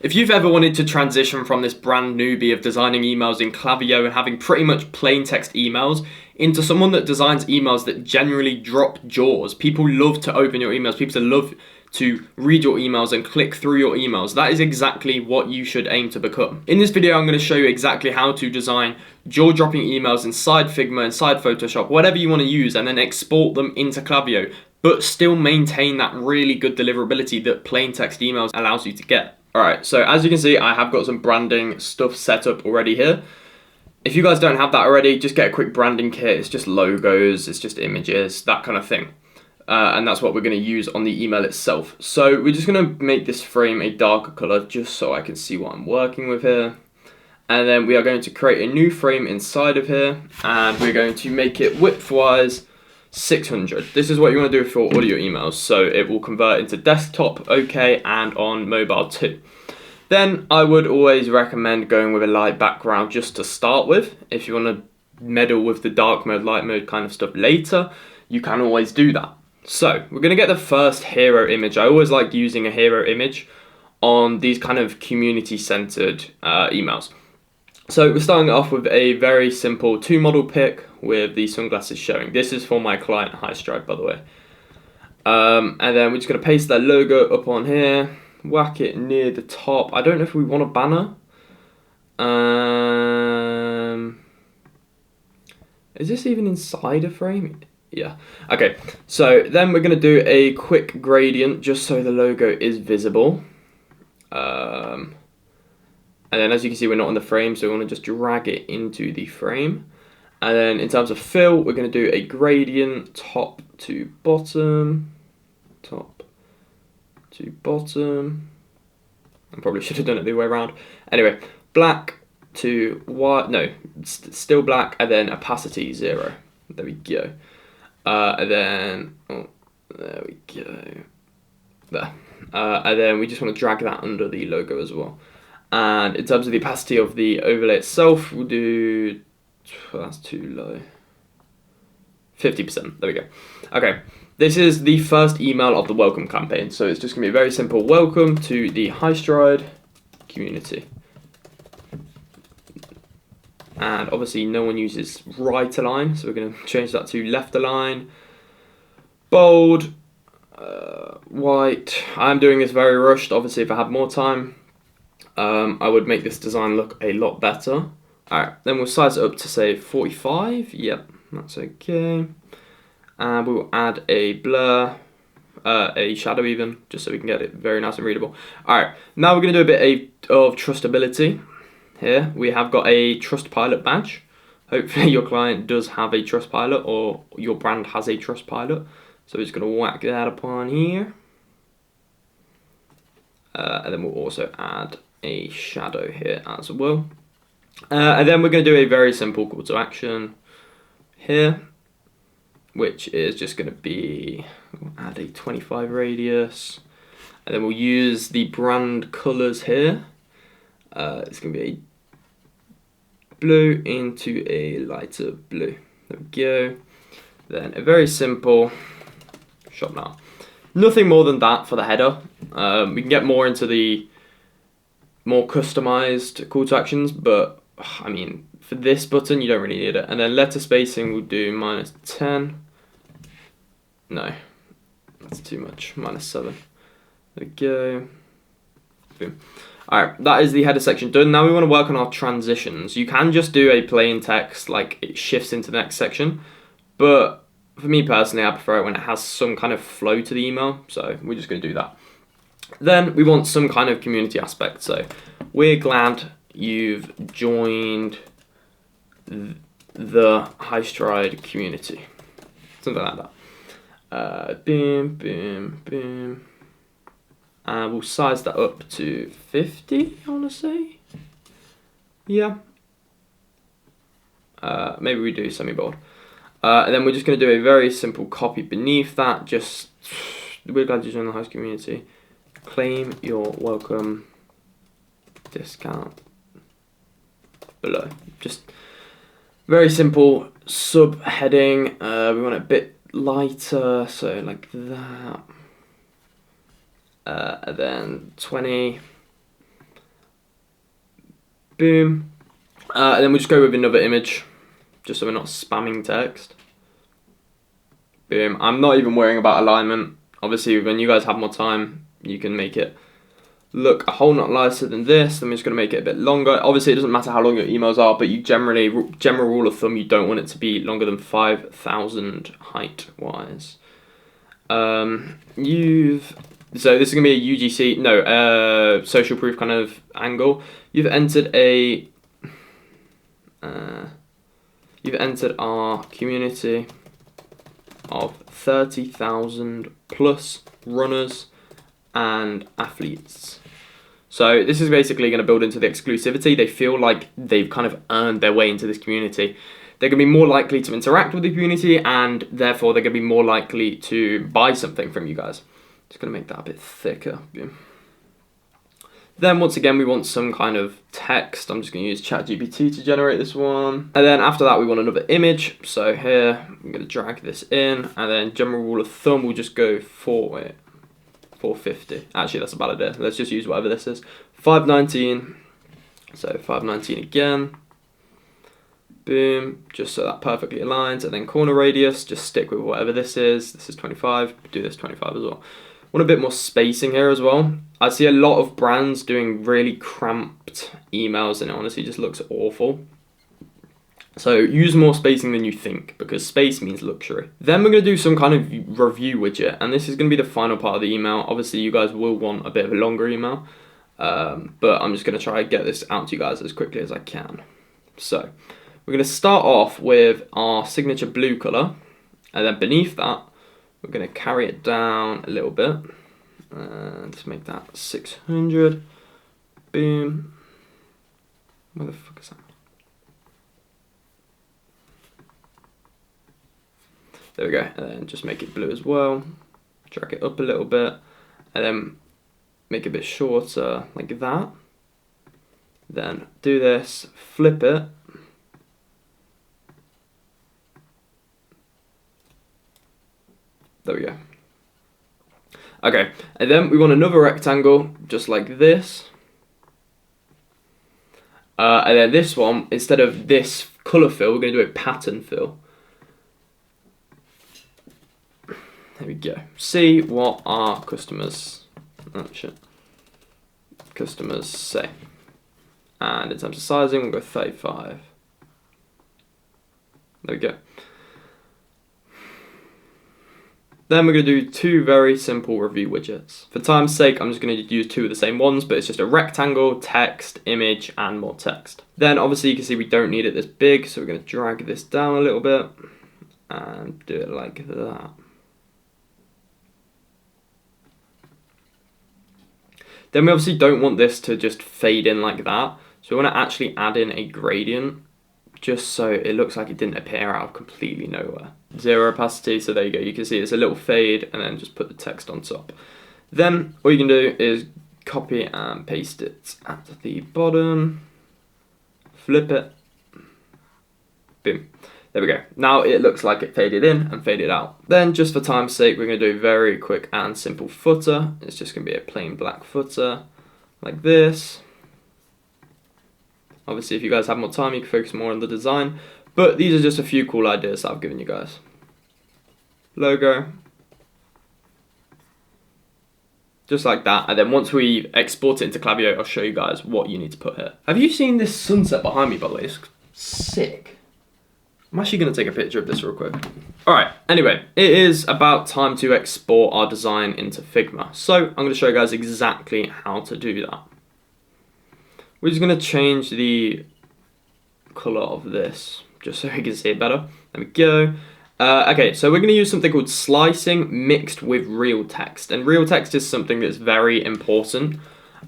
If you've ever wanted to transition from this brand newbie of designing emails in Klaviyo and having pretty much plain text emails into someone that designs emails that generally drop jaws, people love to open your emails, people love to read your emails and click through your emails, that is exactly what you should aim to become. In this video, I'm going to show you exactly how to design jaw-dropping emails inside Figma, inside Photoshop, whatever you want to use, and then export them into Klaviyo, but still maintain that really good deliverability that plain text emails allows you to get. Alright, so as you can see, I have got some branding stuff set up already here. If you guys don't have that already, just get a quick branding kit. It's just logos, it's just images, that kind of thing. And that's what we're going to use on the email itself. So we're just going to make this frame a darker color just so I can see what I'm working with here. And then we are going to create a new frame inside of here, and we're going to make it width-wise 600. This is what you want to do for all your emails, so it will convert into desktop, okay, and on mobile too. Then I would always recommend going with a light background just to start with. If you want to meddle with the dark mode, light mode kind of stuff later, you can always do that. So we're going to get the first hero image. I always like using a hero image on these kind of community-centered emails. So we're starting off with a very simple 2-model pic with the sunglasses showing. This is for my client High Stride, by the way. And then we're just going to paste that logo up on here, whack it near the top. I don't know if we want a banner. Is this even inside a frame? Yeah. Okay, so then we're going to do a quick gradient just so the logo is visible. And then as you can see, we're not in the frame, so we want to just drag it into the frame. And then in terms of fill, we're going to do a gradient top to bottom. Top to bottom. I probably should have done it the other way around. Anyway, black to white, no, still black, and then opacity 0. There we go. And then, oh, there we go. There. And then we just want to drag that under the logo as well. And in terms of the opacity of the overlay itself, we'll do, that's too low, 50%, there we go. Okay, this is the first email of the welcome campaign, so it's just going to be very simple. Welcome to the High Stride community. And obviously no one uses right align, so we're going to change that to left align, bold, white. I'm doing this very rushed. Obviously if I had more time, I would make this design look a lot better. Alright, then we'll size it up to say 45. Yep, that's okay. And we will add a blur, a shadow even, just so we can get it very nice and readable. Alright, now we're going to do a bit of trustability. Here we have got a Trustpilot badge. Hopefully your client does have a Trustpilot, or your brand has a Trustpilot. So we're just going to whack that upon here. And then we'll also add a shadow here as well. And then we're going to do a very simple call to action here, which is just going to be, we'll add a 25 radius. And then we'll use the brand colors here. It's going to be a blue into a lighter blue. There we go. Then a very simple shop now. Nothing more than that for the header. We can get more into the more customized call to actions, but I mean, for this button, you don't really need it. And then letter spacing, we'll do -10. No, that's too much, -7. There we go. Boom. Alright, that is the header section done. Now we want to work on our transitions. You can just do a plain text, like it shifts into the next section, but for me personally, I prefer it when it has some kind of flow to the email, so we're just going to do that. Then we want some kind of community aspect, so we're glad you've joined the High Stride community. Something like that. Boom, boom, boom. And we'll size that up to 50, I want to say. Yeah. Maybe we do semi-bold. And then we're just going to do a very simple copy beneath that. Just, we're glad you joined the High Stride community. Claim your welcome discount below. Just very simple subheading. We want it a bit lighter, so like that. And then 20. Boom. And then we'll just go with another image, just so we're not spamming text. Boom. I'm not even worrying about alignment. Obviously, when you guys have more time, you can make it look a whole lot nicer than this. I'm just going to make it a bit longer. Obviously, it doesn't matter how long your emails are, but you general rule of thumb, you don't want it to be longer than 5,000 height-wise. So this is going to be a UGC, no, social proof kind of angle. You've entered our community of 30,000 plus runners and athletes. So this is basically going to build into the exclusivity. They feel like they've kind of earned their way into this community. They're going to be more likely to interact with the community, and therefore they're going to be more likely to buy something from you guys. Just going to make that a bit thicker. Then once again, we want some kind of text. I'm just going to use ChatGPT to generate this one. And then after that, we want another image. So here, I'm going to drag this in, and then general rule of thumb, we'll just go 450. Actually, that's a bad idea. Let's just use whatever this is. 519. So 519 again. Boom, just so that perfectly aligns. And then corner radius, just stick with whatever this is. This is 25, do this 25 as well. Want a bit more spacing here as well. I see a lot of brands doing really cramped emails, and it honestly just looks awful. So use more spacing than you think, because space means luxury. Then we're going to do some kind of review widget, and this is going to be the final part of the email. Obviously, you guys will want a bit of a longer email, but I'm just going to try and get this out to you guys as quickly as I can. So we're going to start off with our signature blue color, and then beneath that, we're going to carry it down a little bit, and just make that 600. Boom. Where the fuck is that? There we go, and then just make it blue as well. Drag it up a little bit, and then make it a bit shorter like that. Then do this, flip it. There we go. Okay, and then we want another rectangle, just like this. And then this one, instead of this color fill, we're going to do a pattern fill. There we go. See what our customers say. And in terms of sizing, we'll go 35. There we go. Then we're going to do two very simple review widgets. For time's sake, I'm just going to use two of the same ones, but it's just a rectangle, text, image, and more text. Then obviously you can see we don't need it this big, so we're going to drag this down a little bit and do it like that. Then we obviously don't want this to just fade in like that, so we want to actually add in a gradient, just so it looks like it didn't appear out of completely nowhere. 0 opacity, so there you go. You can see it's a little fade, and then just put the text on top. Then all you can do is copy and paste it at the bottom, flip it, boom. There we go. Now it looks like it faded in and faded out. Then just for time's sake, we're going to do a very quick and simple footer. It's just going to be a plain black footer, like this. Obviously, if you guys have more time, you can focus more on the design. But these are just a few cool ideas that I've given you guys. Logo. Just like that. And then once we export it into Klaviyo, I'll show you guys what you need to put here. Have you seen this sunset behind me, by the way? It's sick. I'm actually going to take a picture of this real quick. Alright, anyway, it is about time to export our design into Figma. So I'm going to show you guys exactly how to do that. We're just going to change the color of this, just so you can see it better. There we go. Okay, so we're going to use something called slicing mixed with real text. And real text is something that's very important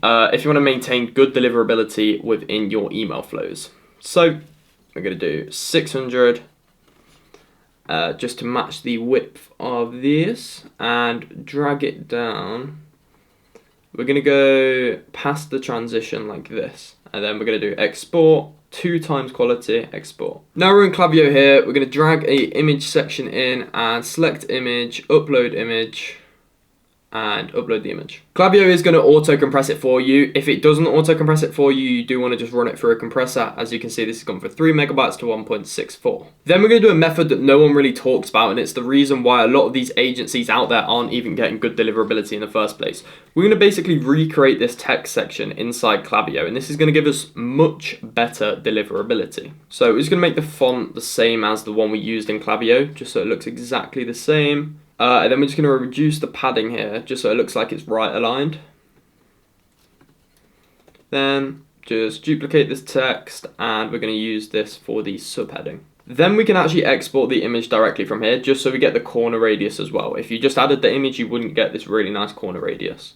if you want to maintain good deliverability within your email flows. So we're going to do 600 just to match the width of this, and drag it down. We're going to go past the transition like this, and then we're going to do export, 2 times quality, export. Now we're in Klaviyo here, we're going to drag a image section in and select image, upload image, and upload the image. Klaviyo is going to auto compress it for you. If it doesn't auto compress it for you, you do want to just run it through a compressor. As you can see, this has gone from 3 megabytes to 1.64. Then we're going to do a method that no one really talks about, and it's the reason why a lot of these agencies out there aren't even getting good deliverability in the first place. We're going to basically recreate this text section inside Klaviyo, and this is going to give us much better deliverability. So we're just going to make the font the same as the one we used in Klaviyo, just so it looks exactly the same. And then we're just going to reduce the padding here, just so it looks like it's right aligned. Then just duplicate this text, and we're going to use this for the subheading. Then we can actually export the image directly from here, just so we get the corner radius as well. If you just added the image, you wouldn't get this really nice corner radius.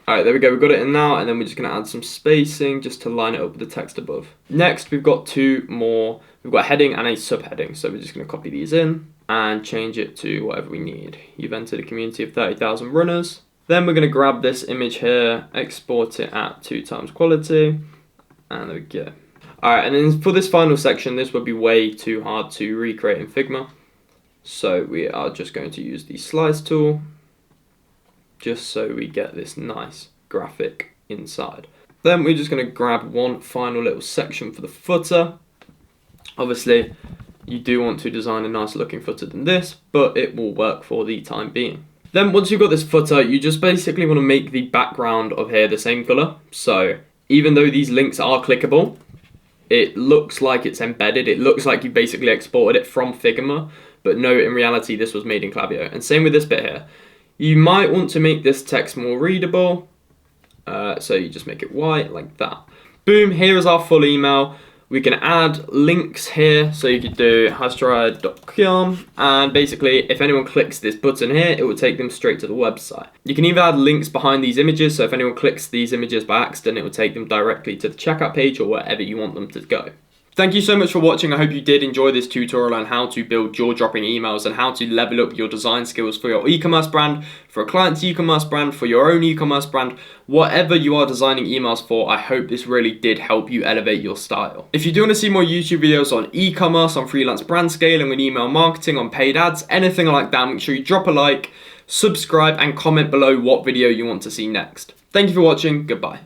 Alright, there we go, we've got it in now, and then we're just going to add some spacing just to line it up with the text above. Next, we've got two more. We've got a heading and a subheading, so we're just going to copy these in and change it to whatever we need. You've entered a community of 30,000 runners. Then we're going to grab this image here, export it at 2x quality, and there we go. Alright, and then for this final section, this would be way too hard to recreate in Figma. So we are just going to use the slice tool, just so we get this nice graphic inside. Then we're just going to grab one final little section for the footer. Obviously, you do want to design a nicer looking footer than this, but it will work for the time being. Then once you've got this footer, you just basically want to make the background of here the same color. So even though these links are clickable, it looks like it's embedded. It looks like you basically exported it from Figma, but no, in reality, this was made in Klaviyo. And same with this bit here. You might want to make this text more readable. So you just make it white like that. Boom, here is our full email. We can add links here. So you could do hashtag.com, and basically if anyone clicks this button here, it will take them straight to the website. You can even add links behind these images. So if anyone clicks these images by accident, it will take them directly to the checkout page or wherever you want them to go. Thank you so much for watching. I hope you did enjoy this tutorial on how to build jaw-dropping emails and how to level up your design skills for your e-commerce brand, for a client's e-commerce brand, for your own e-commerce brand, whatever you are designing emails for. I hope this really did help you elevate your style. If you do want to see more YouTube videos on e-commerce, on freelance brand scaling, on email marketing, on paid ads, anything like that, make sure you drop a like, subscribe, and comment below what video you want to see next. Thank you for watching. Goodbye.